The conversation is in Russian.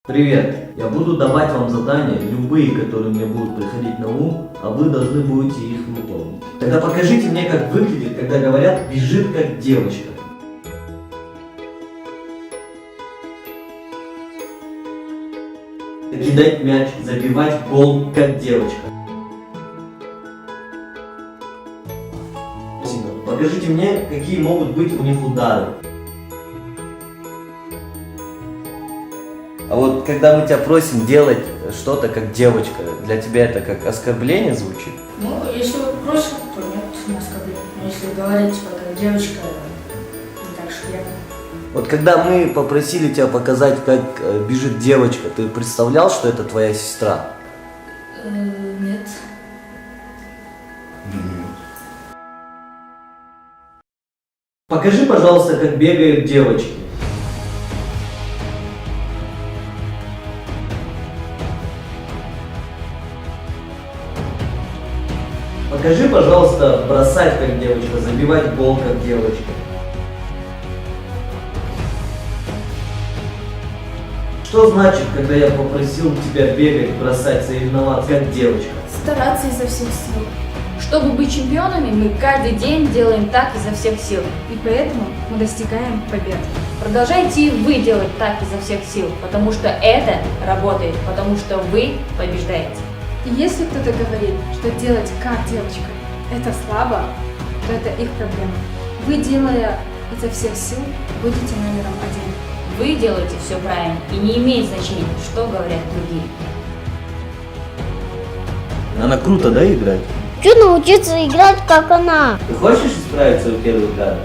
Привет! Я буду давать вам задания, любые, которые мне будут приходить на ум, а вы должны будете их выполнить. Тогда покажите мне, как выглядит, когда говорят «бежит как девочка». Кидать мяч, забивать гол как девочка. Покажите мне, какие могут быть у них удары. А вот когда мы тебя просим делать что-то как девочка, для тебя это как оскорбление звучит? Ну, если вы просите, то нет, не оскорбление. Но если говорить, типа, как девочка, не так уж приятно. Вот когда мы попросили тебя показать, как бежит девочка, ты представлял, что это твоя сестра? Нет. Покажи, пожалуйста, как бегают девочки. Покажи, пожалуйста, бросать как девочка, забивать гол как девочка. Что значит, когда я попросил тебя бегать, бросать, соревноваться как девочка? Стараться изо всех сил. Чтобы быть чемпионами, мы каждый день делаем так изо всех сил. И поэтому мы достигаем побед. Продолжайте и вы делать так изо всех сил, потому что это работает, потому что вы побеждаете. И если кто-то говорит, что делать как девочка – это слабо, то это их проблема. Вы, делая изо всех сил, будете номером один. Вы делаете все правильно, и не имеет значения, что говорят другие. Она круто, да, играет? Хочу научиться играть, как она. Ты хочешь исправить свою первую удар?